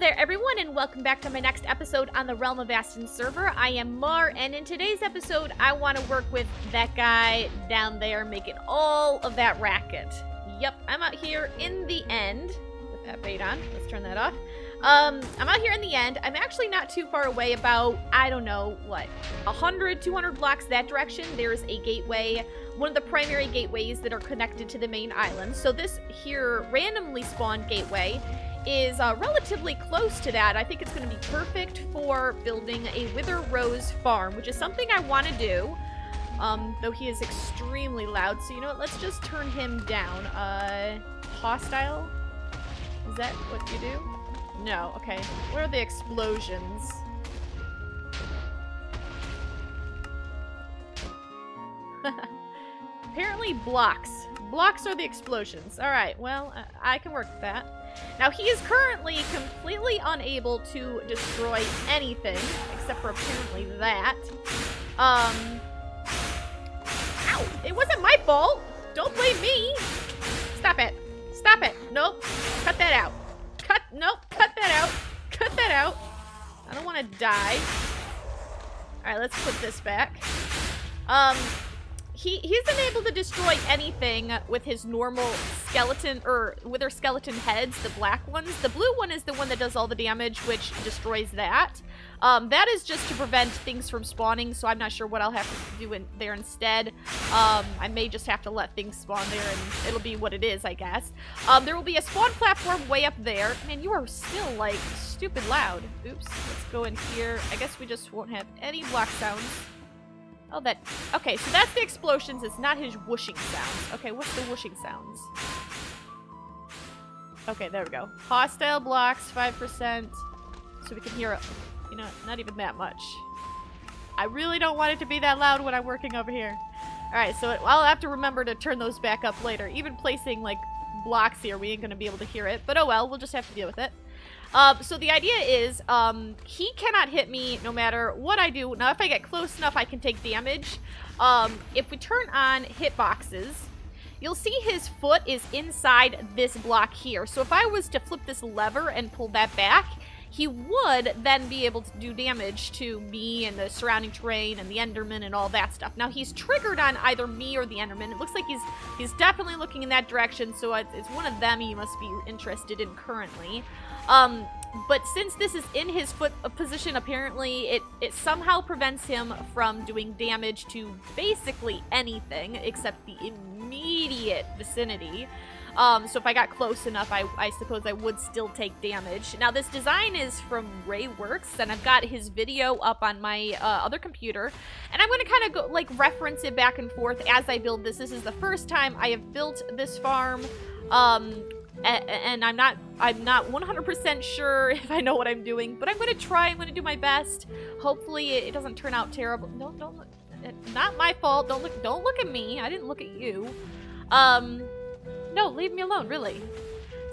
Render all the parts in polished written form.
there everyone, and welcome back to my next episode on the Realm of Vasten server. I am Mar, and in today's episode, I want to work with that guy down there making all of that racket. Yep, I'm out here in the end, with that bait on. Let's turn that off. I'm out here in the end. I'm actually not too far away, about, I don't know, what, 100, 200 blocks that direction. There's a gateway, one of the primary gateways that are connected to the main island. So this here randomly spawned gateway is relatively close to that. I think it's going to be perfect for building a Wither Rose farm, which is something I want to do, though he is extremely loud. So you know what, let's just turn him down. Hostile? Is that what you do? No, okay. What are the explosions? Apparently blocks. Blocks are the explosions. Alright, well, I can work with that. Now, he is currently completely unable to destroy anything, except for apparently that. Ow! It wasn't my fault! Don't blame me! Stop it! Stop it! Nope. Cut that out. Nope. Cut that out. Cut that out. I don't want to die. Alright, let's put this back. He's unable to destroy anything with his normal skeleton, or wither skeleton heads, the black ones. The blue one is the one that does all the damage, which destroys that. That is just to prevent things from spawning, so I'm not sure what I'll have to do in there instead. I may just have to let things spawn there, and it'll be what it is, I guess. There will be a spawn platform way up there. Man, you are still, like, stupid loud. Oops, let's go in here. I guess we just won't have any block sounds. Oh, that... Okay, so that's the explosions. It's not his whooshing sounds. Okay, what's the whooshing sounds? Okay, there we go. Hostile blocks, 5%. So we can hear it. You know, not even that much. I really don't want it to be that loud when I'm working over here. Alright, so I'll have to remember to turn those back up later. Even placing, like, blocks here, we ain't gonna be able to hear it. But oh well, we'll just have to deal with it. So the idea is, he cannot hit me no matter what I do. Now, if I get close enough, I can take damage. If we turn on hitboxes, you'll see his foot is inside this block here. So if I was to flip this lever and pull that back, he would then be able to do damage to me and the surrounding terrain and the Enderman and all that stuff. Now, he's triggered on either me or the Enderman. It looks like he's definitely looking in that direction, so it's one of them he must be interested in currently. But since this is in his foot position, apparently it somehow prevents him from doing damage to basically anything except the immediate vicinity. So if I got close enough, I suppose I would still take damage. Now, this design is from Rayworks, and I've got his video up on my other computer. And I'm going to kind of go, like, reference it back and forth as I build this. This is the first time I have built this farm. And I'm not 100% sure if I know what I'm doing, but I'm going to try. I'm going to do my best. Hopefully it doesn't turn out terrible. No, don't look. Not my fault. Don't look at me. I didn't look at you. No, leave me alone, really.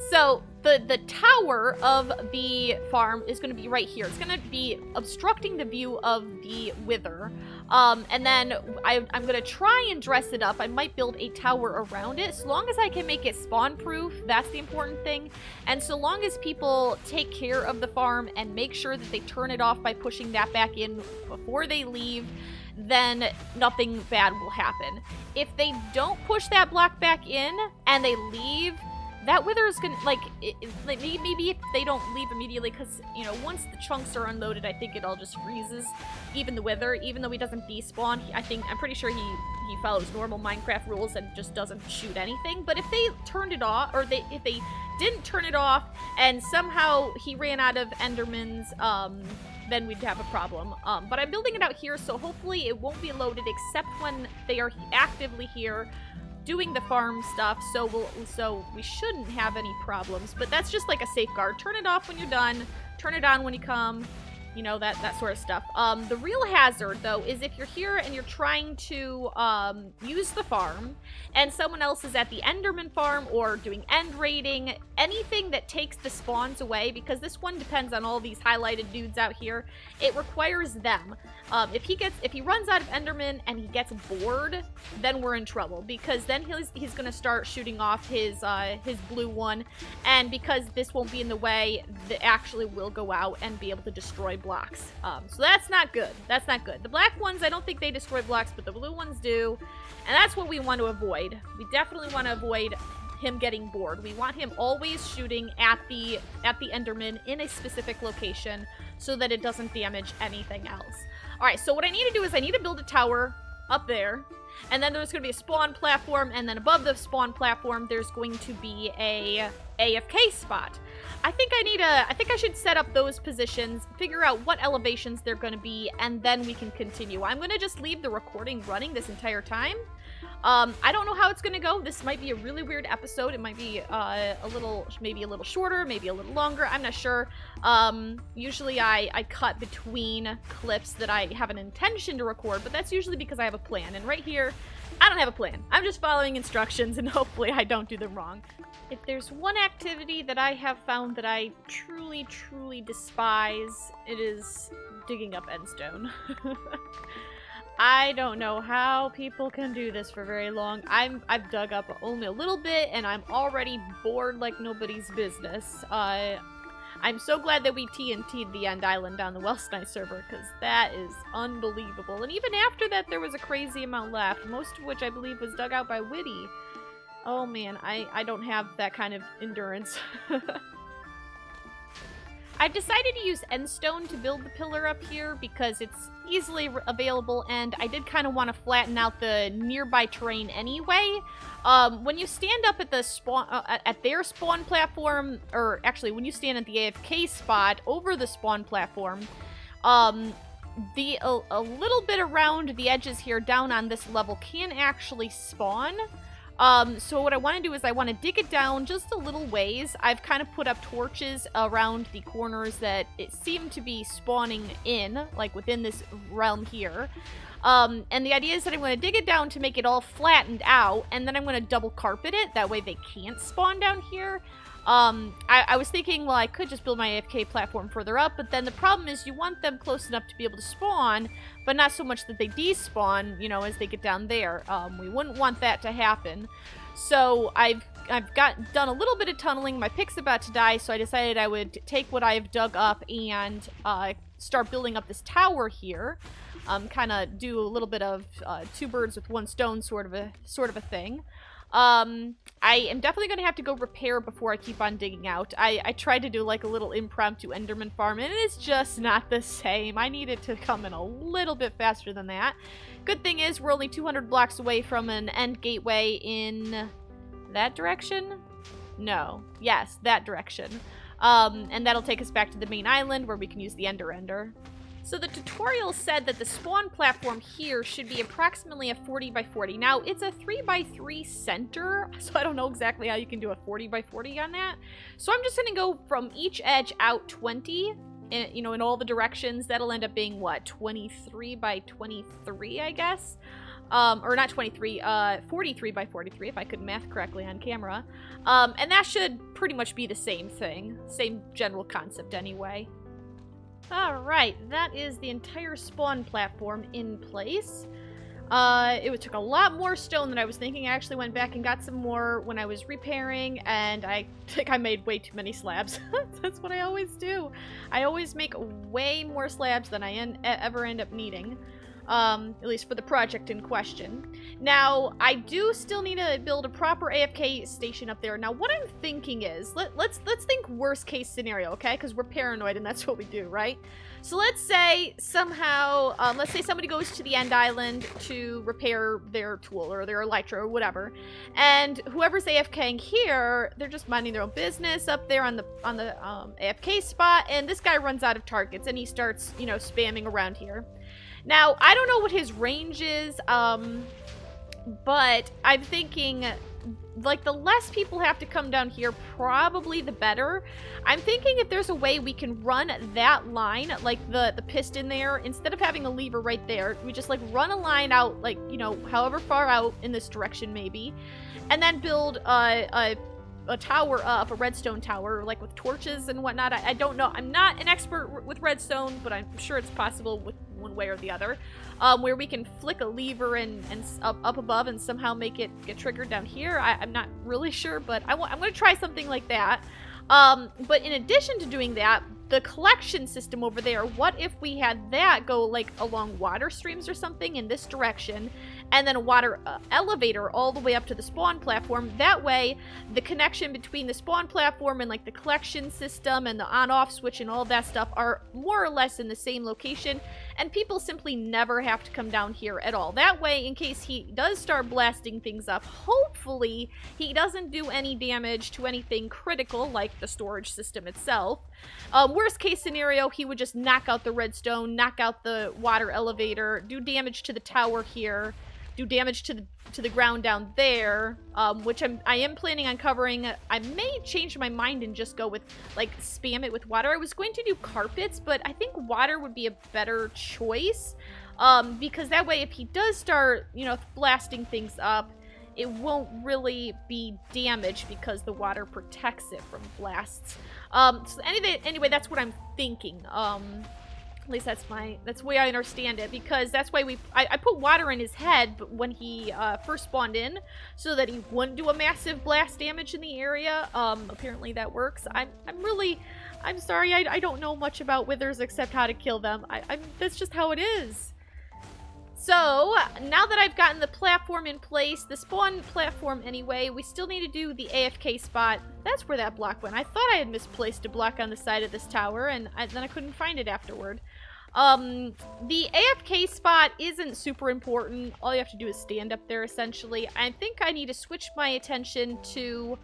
So the tower of the farm is going to be right here. It's going to be obstructing the view of the Wither. And then I'm going to try and dress it up. I might build a tower around it. So long as I can make it spawn-proof, that's the important thing. And so long as people take care of the farm and make sure that they turn it off by pushing that back in before they leave, then nothing bad will happen. If they don't push that block back in and they leave, that Wither is gonna, like maybe if they don't leave immediately, because, you know, once the chunks are unloaded, I think it all just freezes. Even the Wither, even though he doesn't despawn, I'm pretty sure he follows normal Minecraft rules and just doesn't shoot anything. But if they turned it off, or if they didn't turn it off, and somehow he ran out of Endermans, then we'd have a problem. But I'm building it out here, so hopefully it won't be loaded except when they are actively here doing the farm stuff, so we shouldn't have any problems. But that's just like a safeguard. Turn it off when you're done, turn it on when you come. you know, that sort of stuff. The real hazard, though, is if you're here and you're trying to use the farm, and someone else is at the Enderman farm or doing end raiding, anything that takes the spawns away, because this one depends on all these highlighted dudes out here, it requires them. If he runs out of Enderman and he gets bored, then we're in trouble, because then he's gonna start shooting off his blue one, and because this won't be in the way, it actually will go out and be able to destroy blocks. So that's not good. That's not good. The black ones, I don't think they destroy blocks, but the blue ones do, and that's what we want to avoid. We definitely want to avoid him getting bored. We want him always shooting at the Enderman in a specific location so that it doesn't damage anything else. Alright, so what I need to do is I need to build a tower up there, and then there's going to be a spawn platform, and then above the spawn platform there's going to be a AFK spot. I think I should set up those positions, figure out what elevations they're going to be, and then we can continue. I'm going to just leave the recording running this entire time. I don't know how it's going to go. This might be a really weird episode. It might be maybe a little shorter, maybe a little longer. I'm not sure. Usually I cut between clips that I have an intention to record, but that's usually because I have a plan. And right here, I don't have a plan. I'm just following instructions, and hopefully I don't do them wrong. If there's one activity that I have found that I truly, truly despise, it is digging up endstone. I don't know how people can do this for very long. I've dug up only a little bit, and I'm already bored like nobody's business. I'm so glad that we TNT'd the End Island on the Welsh Night server, because that is unbelievable. And even after that, there was a crazy amount left, most of which I believe was dug out by Witty. Oh man, I don't have that kind of endurance. I've decided to use endstone to build the pillar up here because it's easily available, and I did kind of want to flatten out the nearby terrain anyway. When you stand up at the spawn, at their spawn platform, or actually when you stand at the AFK spot over the spawn platform, a little bit around the edges here down on this level can actually spawn. So what I want to do is I want to dig it down just a little ways. I've kind of put up torches around the corners that it seemed to be spawning in, like within this realm here. And the idea is that I'm going to dig it down to make it all flattened out, and then I'm going to double carpet it. That way they can't spawn down here. I was thinking, well, I could just build my AFK platform further up, but then the problem is you want them close enough to be able to spawn, but not so much that they despawn, you know, as they get down there. We wouldn't want that to happen. So I've done a little bit of tunneling. My pick's about to die, so I decided I would take what I've dug up and start building up this tower here. Kind of do a little bit of two birds with one stone sort of a thing. I am definitely going to have to go repair before I keep on digging out. I tried to do like a little impromptu Enderman farm, and it's just not the same. I need it to come in a little bit faster than that. Good thing is we're only 200 blocks away from an end gateway in that direction? No. Yes, that direction. And that'll take us back to the main island where we can use the Ender. So the tutorial said that the spawn platform here should be approximately a 40 by 40. Now, it's a 3 by 3 center, so I don't know exactly how you can do a 40 by 40 on that. So I'm just going to go from each edge out 20, you know, in all the directions. That'll end up being, what, 23 by 23, I guess? Or not 23, 43 by 43, if I could math correctly on camera. And that should pretty much be the same thing. Same general concept anyway. Alright, that is the entire spawn platform in place. It took a lot more stone than I was thinking. I actually went back and got some more when I was repairing, and I think I made way too many slabs. That's what I always do. I always make way more slabs than I ever end up needing. At least for the project in question. Now, I do still need to build a proper AFK station up there. Now, what I'm thinking is, let's think worst case scenario, okay? Because we're paranoid and that's what we do, right? So let's say somehow, let's say somebody goes to the End Island to repair their tool or their elytra or whatever, and whoever's AFKing here, they're just minding their own business up there on the AFK spot, and this guy runs out of targets and he starts, you know, spamming around here. Now, I don't know what his range is, but I'm thinking like, the less people have to come down here, probably the better. I'm thinking if there's a way we can run that line, like the piston there, instead of having a lever right there, we just, like, run a line out, like, you know, however far out in this direction, maybe, and then build a tower up, a redstone tower, like with torches and whatnot. I don't know. I'm not an expert with redstone, but I'm sure it's possible with one way or the other, where we can flick a lever and up above and somehow make it get triggered down here. I'm not really sure, but I'm going to try something like that. But in addition to doing that, the collection system over there, what if we had that go like along water streams or something in this direction, and then a water elevator all the way up to the spawn platform? That way, the connection between the spawn platform and like the collection system and the on-off switch and all that stuff are more or less in the same location, and people simply never have to come down here at all. That way, in case he does start blasting things up, hopefully he doesn't do any damage to anything critical like the storage system itself. Worst case scenario, he would just knock out the redstone, knock out the water elevator, do damage to the tower here, do damage to the ground down there, which I am planning on covering. I may change my mind and just go with, like, spam it with water. I was going to do carpets, but I think water would be a better choice, because that way if he does start, you know, blasting things up, it won't really be damaged because the water protects it from blasts. So anyway, that's what I'm thinking. At least that's the way I understand it, because that's why I put water in his head when he first spawned in, so that he wouldn't do a massive blast damage in the area. Apparently that works. I'm sorry, I don't know much about withers except how to kill them. That's just how it is. So, now that I've gotten the platform in place, the spawn platform anyway, we still need to do the AFK spot. That's where that block went. I thought I had misplaced a block on the side of this tower, and then I couldn't find it afterward. The AFK spot isn't super important. All you have to do is stand up there, essentially. I think I need to switch my attention to,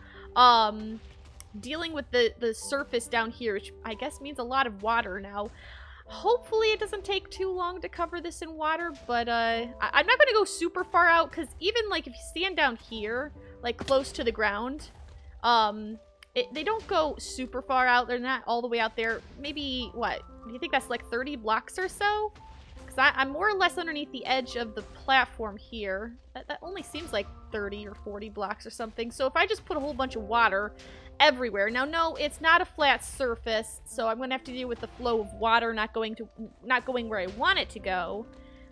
dealing with the surface down here, which I guess means a lot of water now. Hopefully it doesn't take too long to cover this in water, but I'm not going to go super far out, because even, like, if you stand down here, like, close to the ground, they don't go super far out. They're not all the way out there. Maybe, what? Do you think that's, like, 30 blocks or so? Because I'm more or less underneath the edge of the platform here. That only seems like 30 or 40 blocks or something. So if I just put a whole bunch of water everywhere. Now, no, it's not a flat surface, so I'm gonna have to deal with the flow of water not going where I want it to go.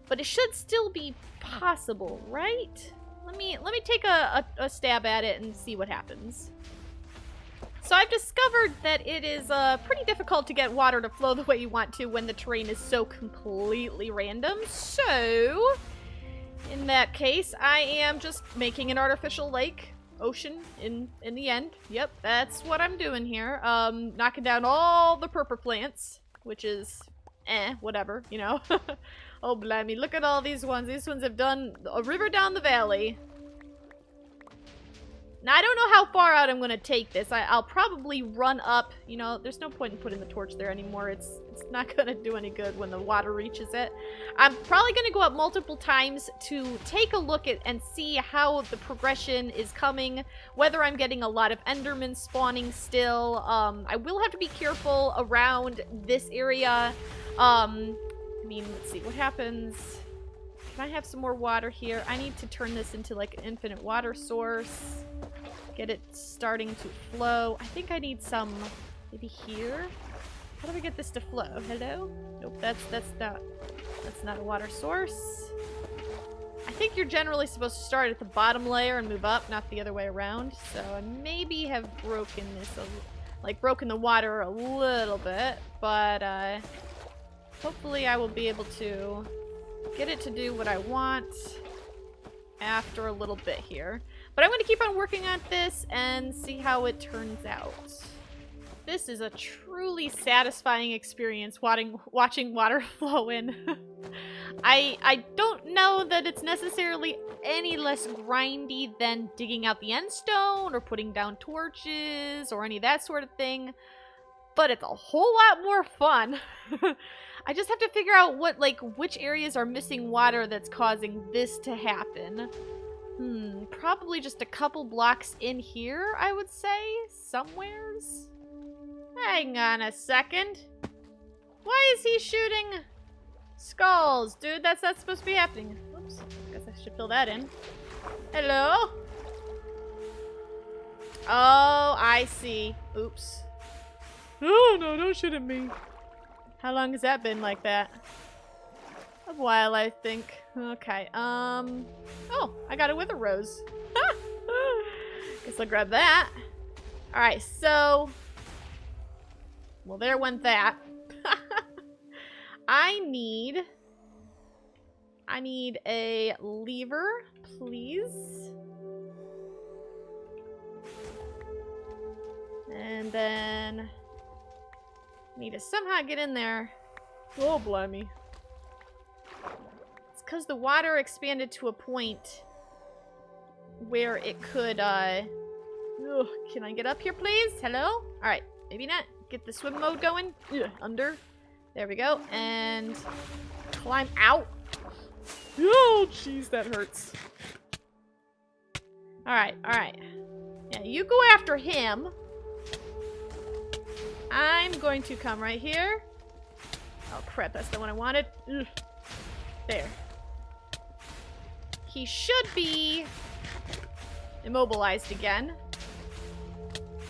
But it should still be possible, right? Let me take a stab at it and see what happens. So I've discovered that it is pretty difficult to get water to flow the way you want to when the terrain is so completely random. So in that case, I am just making an artificial lake. Ocean in the end. Yep, that's what I'm doing here. Knocking down all the purple plants, which is whatever, you know. Oh, blimey, look at all these ones. These ones have done a river down the valley. Now, I don't know how far out I'm going to take this. I'll probably run up. You know, there's no point in putting the torch there anymore. It's not going to do any good when the water reaches it. I'm probably going to go up multiple times to take a look at and see how the progression is coming, whether I'm getting a lot of endermen spawning still. I will have to be careful around this area. I mean, let's see what happens. Can I have some more water here? I need to turn this into like an infinite water source. Get it starting to flow. I think I need some maybe here. How do we get this to flow? Hello? Nope, that's not a water source. I think you're generally supposed to start at the bottom layer and move up, not the other way around. So I maybe have broken this, broken the water a little bit, but hopefully I will be able to get it to do what I want after a little bit here. But I'm going to keep on working on this and see how it turns out. This is a truly satisfying experience watching water flow in. I don't know that it's necessarily any less grindy than digging out the end stone or putting down torches or any of that sort of thing, but it's a whole lot more fun. I just have to figure out which areas are missing water that's causing this to happen. Probably just a couple blocks in here, I would say. Somewheres. Hang on a second. Why is he shooting skulls? Dude, that's not supposed to be happening. Oops. Guess I should fill that in. Hello? Oh, I see. Oops. Oh, no, don't shoot at me. How long has that been like that? A while, I think. Okay, oh, I got a wither rose. Guess I'll grab that. Alright, so... Well, there went that. I need a lever, please. And then... Need to somehow get in there. Oh, blimey. It's because the water expanded to a point where it could, ugh, can I get up here, please? Hello? Alright, maybe not. Get the swim mode going. Ugh, under. There we go. And climb out. Oh, jeez, that hurts. Alright, alright. Yeah, you go after him. I'm going to come right here. Oh, crap, that's the one I wanted. Ugh. There. He should be immobilized again.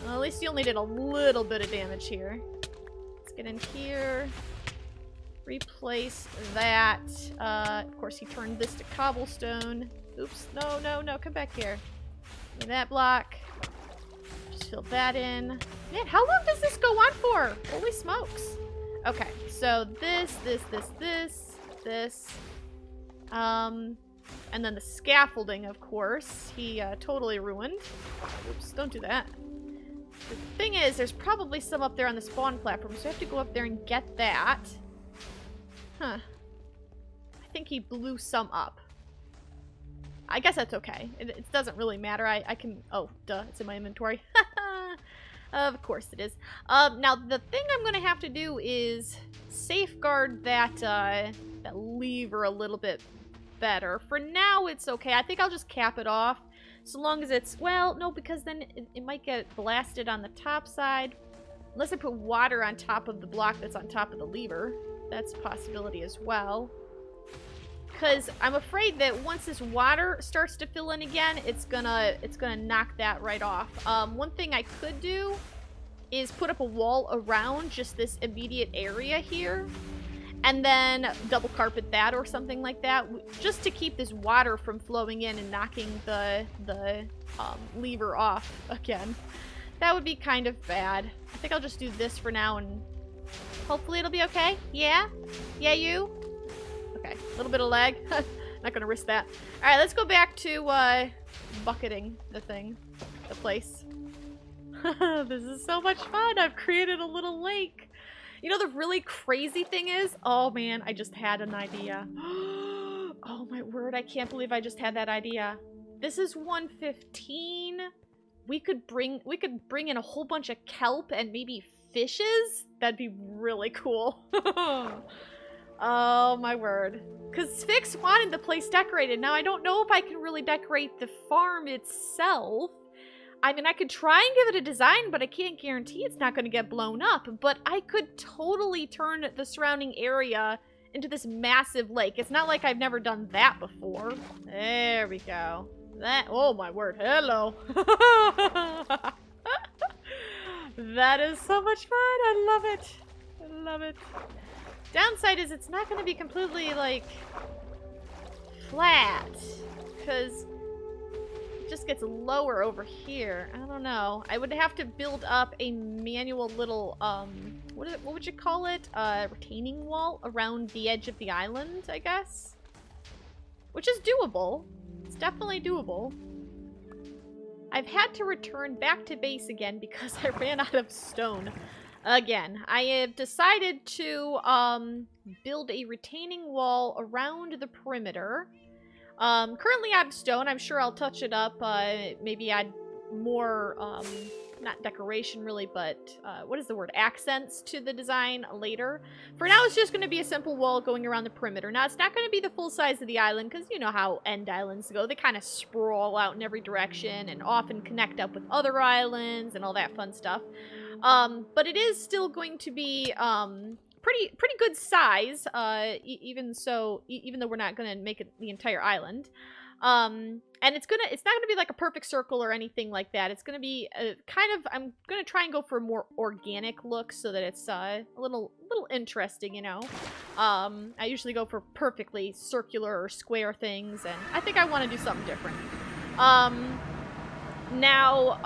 Well, at least he only did a little bit of damage here. Let's get in here. Replace that. Of course, he turned this to cobblestone. Oops. No, no, no. Come back here. Give me that block. Just fill that in. Man, how long does this go on for? Holy smokes. Okay, so this. And then the scaffolding, of course, he totally ruined. Oops, don't do that. The thing is, there's probably some up there on the spawn platform, so I have to go up there and get that. Huh. I think he blew some up. I guess that's okay. It doesn't really matter. I can... Oh, duh, it's in my inventory. Of course it is. Now, the thing I'm going to have to do is safeguard that, that lever a little bit better. For now, it's okay. I think I'll just cap it off. So long as it's... Well, no, because then it might get blasted on the top side. Unless I put water on top of the block that's on top of the lever. That's a possibility as well. Because I'm afraid that once this water starts to fill in again, it's gonna knock that right off. One thing I could do is put up a wall around just this immediate area here. And then double carpet that or something like that, just to keep this water from flowing in and knocking the lever off again. That would be kind of bad. I think I'll just do this for now and hopefully it'll be okay. Yeah? Yeah, you? Okay, a little bit of lag. Not gonna risk that. Alright, let's go back to bucketing the place. This is so much fun. I've created a little lake. You know, the really crazy thing is, oh man, I just had an idea. Oh my word, I can't believe I just had that idea. This is 1:15. We could bring in a whole bunch of kelp and maybe fishes. That'd be really cool. Oh my word. Because Fix wanted the place decorated. Now I don't know if I can really decorate the farm itself. I mean, I could try and give it a design, but I can't guarantee it's not going to get blown up. But I could totally turn the surrounding area into this massive lake. It's not like I've never done that before. There we go. That, oh my word, hello. That is so much fun. I love it. I love it. Downside is it's not going to be completely, like, flat. Because just gets lower over here. I don't know. I would have to build up a manual little, what would you call it? Retaining wall around the edge of the island, I guess? Which is doable. It's definitely doable. I've had to return back to base again because I ran out of stone. Again, I have decided to, build a retaining wall around the perimeter. Currently I have stone. I'm sure I'll touch it up, maybe add more, not decoration really, but what is the word? Accents to the design later. For now, it's just going to be a simple wall going around the perimeter. Now, it's not going to be the full size of the island, because you know how end islands go. They kind of sprawl out in every direction and often connect up with other islands and all that fun stuff. But it is still going to be pretty good size, even though we're not going to make it the entire island. And it's not gonna be like a perfect circle or anything like that. It's gonna be I'm gonna try and go for a more organic look so that it's a little interesting, you know. I usually go for perfectly circular or square things, and I think I want to do something different. Now,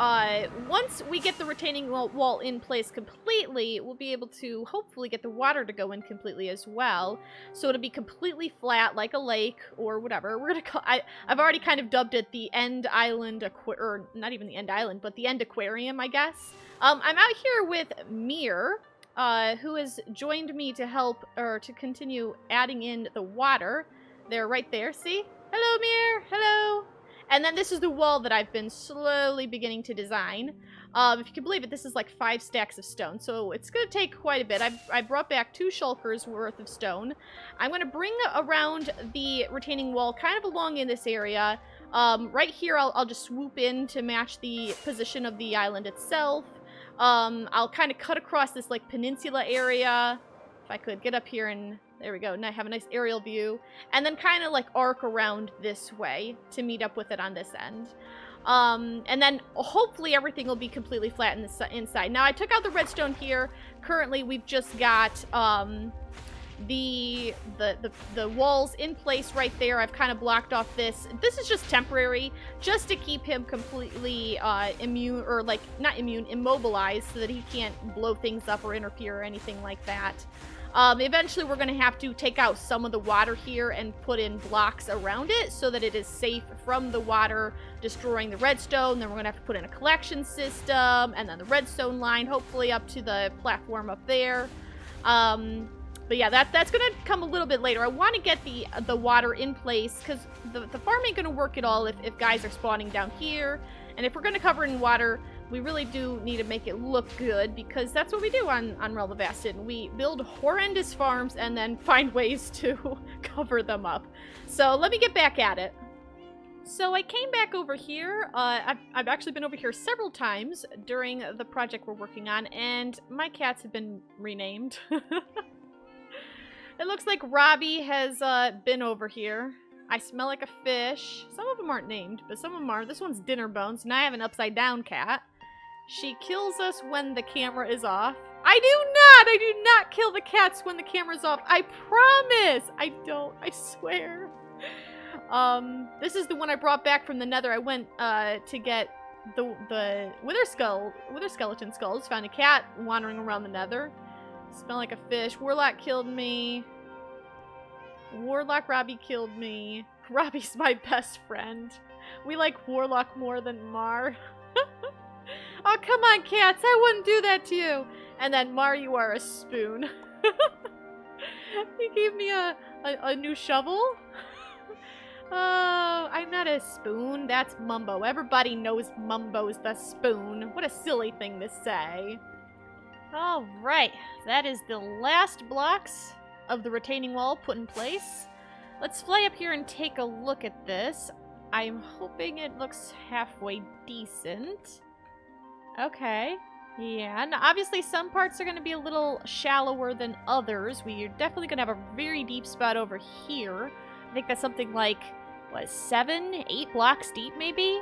once we get the retaining wall in place completely, we'll be able to hopefully get the water to go in completely as well. So it'll be completely flat like a lake or whatever. We're gonna call I've already kind of dubbed it the End Island or not even the End Island, but the End Aquarium, I guess. I'm out here with Mir, who has joined me to help or to continue adding in the water. They're right there, see? Hello, Mir. Hello. And then this is the wall that I've been slowly beginning to design. If you can believe it, this is like 5 stacks of stone, so it's going to take quite a bit. I brought back 2 shulkers worth of stone. I'm going to bring around the retaining wall kind of along in this area. Right here, I'll just swoop in to match the position of the island itself. I'll kind of cut across this like peninsula area. If I could get up here and... There we go. And I have a nice aerial view. And then kind of like arc around this way to meet up with it on this end. And then hopefully everything will be completely flat in the inside. Now I took out the redstone here. Currently we've just got the walls in place right there. I've kind of blocked off this. This is just temporary, just to keep him completely immune, or like not immune, immobilized, so that he can't blow things up or interfere or anything like that. Eventually we're going to have to take out some of the water here and put in blocks around it so that it is safe from the water destroying the redstone. Then we're going to have to put in a collection system and then the redstone line, hopefully up to the platform up there. But yeah, that's going to come a little bit later. I want to get the water in place because the farm ain't going to work at all if guys are spawning down here. And if we're going to cover it in water, we really do need to make it look good, because that's what we do on Realm of Vasten. We build horrendous farms and then find ways to cover them up. So let me get back at it. So I came back over here. I've actually been over here several times during the project we're working on, and my cats have been renamed. It looks like Robbie has been over here. I smell like a fish. Some of them aren't named, but some of them are. This one's Dinner Bones, and I have an upside down cat. She kills us when the camera is off. I do not kill the cats when the camera's off. I promise. I don't. I swear. This is the one I brought back from the Nether. I went to get the wither skeleton skulls. Found a cat wandering around the Nether. Smell like a fish. Warlock killed me. Warlock Robbie killed me. Robbie's my best friend. We like Warlock more than Mar. Oh, come on, cats. I wouldn't do that to you. And then, Mar, you are a spoon. He gave me a new shovel. Oh, I'm not a spoon. That's Mumbo. Everybody knows Mumbo's the spoon. What a silly thing to say. All right. That is the last blocks of the retaining wall put in place. Let's fly up here and take a look at this. I'm hoping it looks halfway decent. Okay. Yeah, now obviously some parts are going to be a little shallower than others. We're definitely going to have a very deep spot over here. I think that's something like, what, 7, 8 blocks deep maybe?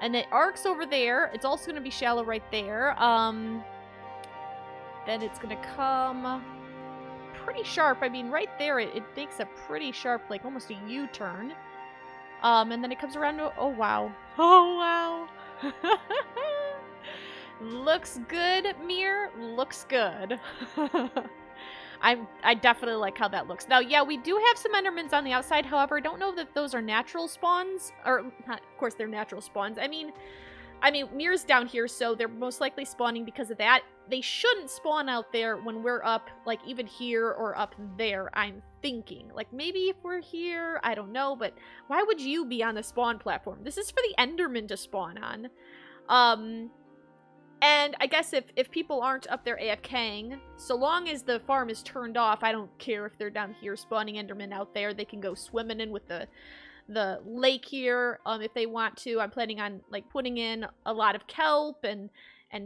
And it arcs over there. It's also going to be shallow right there. Then it's going to come pretty sharp. I mean, right there, it makes a pretty sharp, like almost a U-turn. And then it comes around to, oh wow. Oh wow. Looks good, Mir. Looks good. I definitely like how that looks. Now, yeah, we do have some Endermans on the outside. However, I don't know that those are natural spawns. Or, of course, they're natural spawns. I mean, Mir's down here, so they're most likely spawning because of that. They shouldn't spawn out there when we're up, like, even here or up there, I'm thinking. Like, maybe if we're here, I don't know, but why would you be on the spawn platform? This is for the Enderman to spawn on. And I guess if people aren't up there AFKing, so long as the farm is turned off, I don't care if they're down here spawning Endermen out there. They can go swimming in with the lake here if they want to. I'm planning on like putting in a lot of kelp and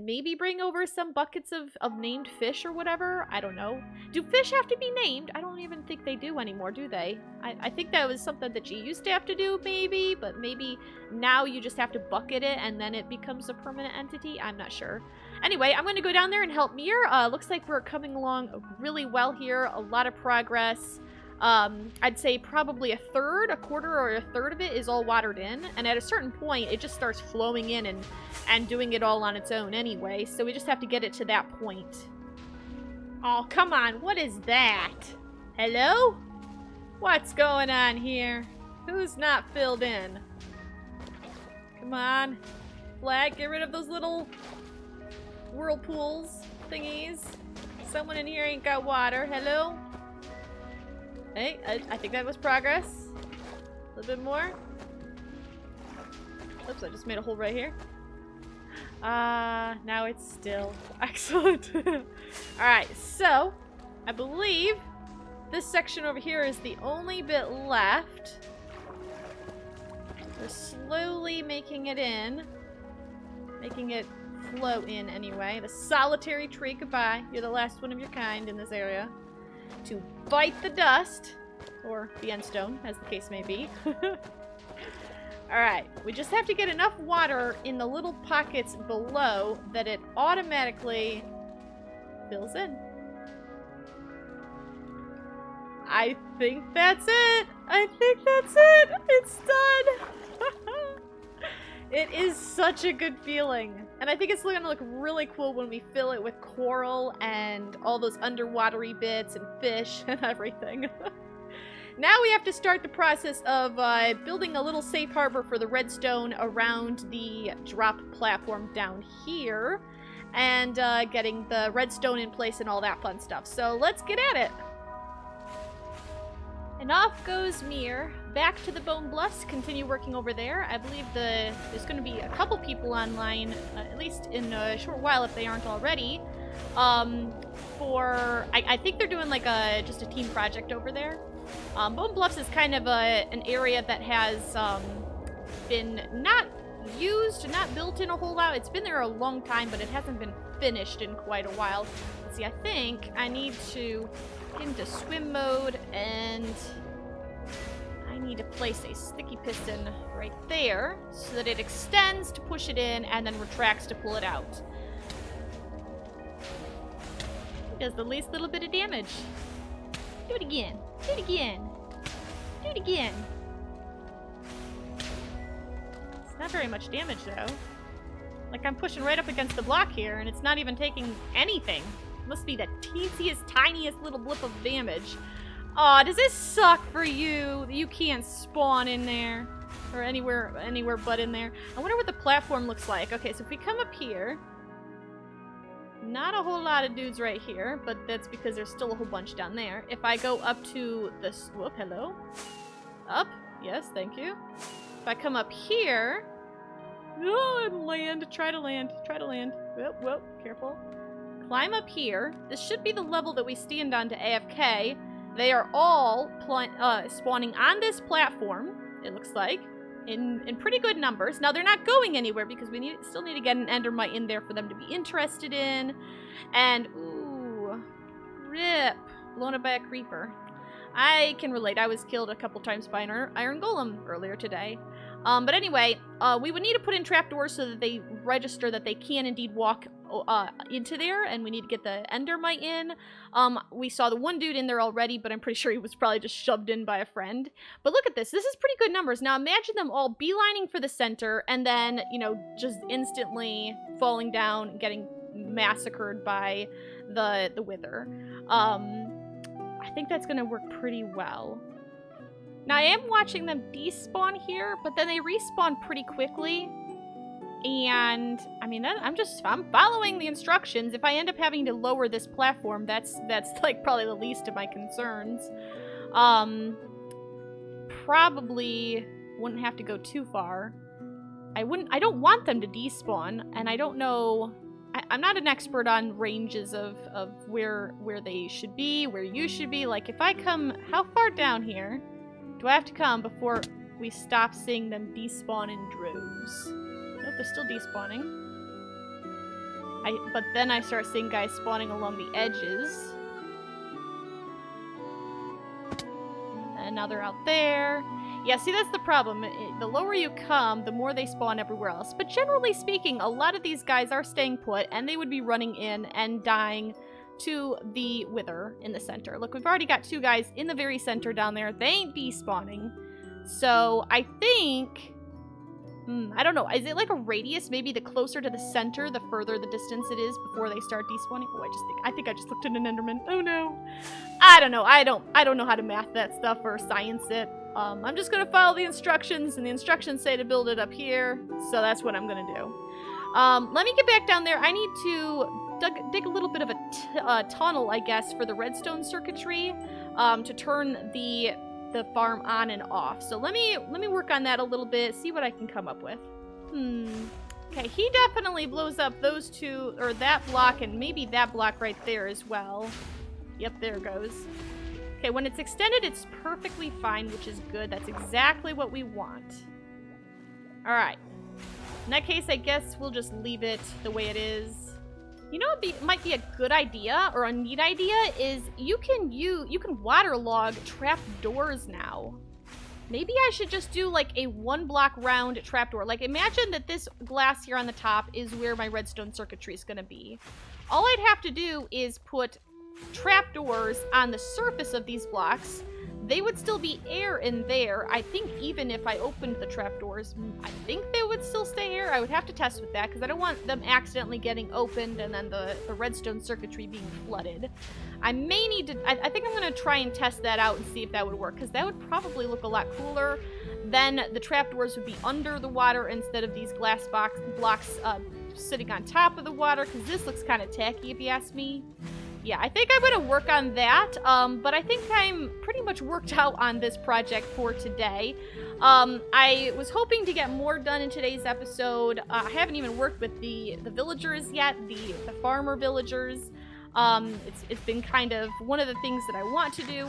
maybe bring over some buckets of named fish or whatever. I don't know. Do fish have to be named? I don't even think they do anymore, do they? I think that was something that you used to have to do, maybe, but maybe now you just have to bucket it and then it becomes a permanent entity. I'm not sure. Anyway, I'm going to go down there and help Mir. Looks like we're coming along really well here. A lot of progress. I'd say probably a quarter or a third of it is all watered in, and at a certain point, it just starts flowing in and doing it all on its own anyway, so we just have to get it to that point. Oh, come on, what is that? Hello? What's going on here? Who's not filled in? Come on. Flag, get rid of those little whirlpools thingies. Someone in here ain't got water. Hello? Hey, I think that was progress. A little bit more. Oops, I just made a hole right here. Now it's still. Excellent. Alright, so I believe this section over here is the only bit left. We're slowly making it in. Making it flow in anyway. The solitary tree, goodbye. You're the last one of your kind in this area. To bite the dust, or the endstone, as the case may be. Alright, we just have to get enough water in the little pockets below that it automatically fills in. I think that's it! I think that's it! It's done! It is such a good feeling. And I think it's gonna look really cool when we fill it with coral and all those underwatery bits and fish and everything. Now we have to start the process of building a little safe harbor for the redstone around the drop platform down here. And getting the redstone in place and all that fun stuff. So let's get at it. And off goes Mir, back to the Bone Bluffs, continue working over there. I believe there's going to be a couple people online, at least in a short while if they aren't already, I think they're doing like just a team project over there. Bone Bluffs is kind of an area that has been not used, not built in a whole lot. It's been there a long time, but it hasn't been finished in quite a while. Let's see, I think I need to get into swim mode, and I need to place a sticky piston right there so that it extends to push it in and then retracts to pull it out. It does the least little bit of damage. Do it again. Do it again. Do it again. It's not very much damage, though. Like, I'm pushing right up against the block here, and it's not even taking anything. It must be the teeniest, tiniest little blip of damage. Aw, does this suck for you that you can't spawn in there? Or anywhere but in there? I wonder what the platform looks like. Okay, so if we come up here, not a whole lot of dudes right here, but that's because there's still a whole bunch down there. If I go up to this, whoop, hello? Up, yes, thank you. If I come up here, oh, and land, try to land. Whoop, whoop, careful. Climb up here. This should be the level that we stand on to AFK. They are all spawning on this platform, it looks like, in pretty good numbers. Now, they're not going anywhere because we still need to get an endermite in there for them to be interested in. And, ooh, rip. Blown up by a creeper. I can relate. I was killed a couple times by an iron golem earlier today. But anyway, we would need to put in trapdoors so that they register that they can indeed walk into there, and we need to get the endermite in. We saw the one dude in there already, but I'm pretty sure he was probably just shoved in by a friend. But look at this. This is pretty good numbers. Now imagine them all beelining for the center, and then, you know, just instantly falling down, getting massacred by the wither. I think that's going to work pretty well. Now, I am watching them despawn here, but then they respawn pretty quickly. And, I mean, I'm following the instructions. If I end up having to lower this platform, that's like, probably the least of my concerns. Probably wouldn't have to go too far. I don't want them to despawn, and I don't know I'm not an expert on ranges of where they should be, where you should be. Like, if I come, how far down here do I have to come before we stop seeing them despawn in droves? Nope, they're still despawning. But then I start seeing guys spawning along the edges. And now they're out there. Yeah, see, that's the problem. The lower you come, the more they spawn everywhere else. But generally speaking, a lot of these guys are staying put, and they would be running in and dying to the wither in the center. Look, we've already got 2 guys in the very center down there. They ain't despawning. So I think... I don't know. Is it like a radius? Maybe the closer to the center, the further the distance it is before they start despawning. Oh, I think I just looked at an Enderman. Oh no. I don't know. I don't know how to math that stuff or science it. I'm just gonna follow the instructions, and the instructions say to build it up here, so that's what I'm gonna do. Let me get back down there. I need to dig a little bit of a tunnel, I guess, for the redstone circuitry, to turn the farm on and off. So let me work on that a little bit, see what I can come up with. Okay, he definitely blows up those 2, or that block, and maybe that block right there as well. Yep, there it goes. Okay, when it's extended, it's perfectly fine, which is good. That's exactly what we want. Alright. In that case, I guess we'll just leave it the way it is. You know what might be a good idea, or a neat idea, is you can waterlog trap doors now. Maybe I should just do like a 1-block round trapdoor. Like, imagine that this glass here on the top is where my redstone circuitry is gonna be. All I'd have to do is put trapdoors on the surface of these blocks. They would still be air in there. I think even if I opened the trapdoors, I think they would still stay air. I would have to test with that because I don't want them accidentally getting opened and then the redstone circuitry being flooded. I may need to... I think I'm going to try and test that out and see if that would work, because that would probably look a lot cooler. Then the trapdoors would be under the water instead of these glass blocks sitting on top of the water, because this looks kind of tacky if you ask me. Yeah, I think I'm going to work on that, but I think I'm pretty much worked out on this project for today. I was hoping to get more done in today's episode. I haven't even worked with the villagers yet, the farmer villagers. It's been kind of one of the things that I want to do,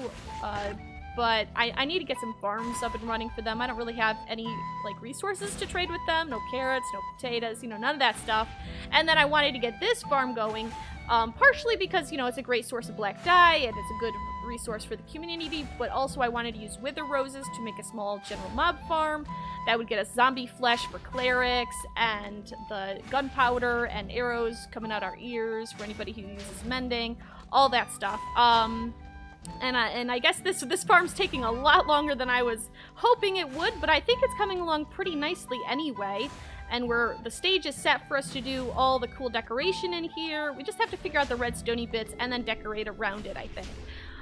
but I need to get some farms up and running for them. I don't really have any, like, resources to trade with them. No carrots, no potatoes, you know, none of that stuff. And then I wanted to get this farm going, partially because, you know, it's a great source of black dye, and it's a good resource for the community, but also I wanted to use wither roses to make a small general mob farm. That would get us zombie flesh for clerics, and the gunpowder and arrows coming out our ears for anybody who uses mending, all that stuff. And I guess this farm's taking a lot longer than I was hoping it would, but I think it's coming along pretty nicely anyway. And the stage is set for us to do all the cool decoration in here. We just have to figure out the redstone-y bits and then decorate around it, I think.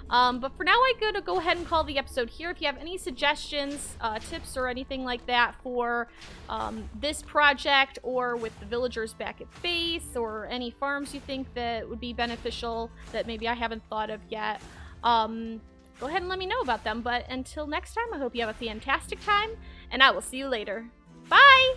But for now, I'm going to go ahead and call the episode here. If you have any suggestions, tips, or anything like that for this project, or with the villagers back at base, or any farms you think that would be beneficial that maybe I haven't thought of yet, go ahead and let me know about them. But until next time, I hope you have a fantastic time, and I will see you later. Bye!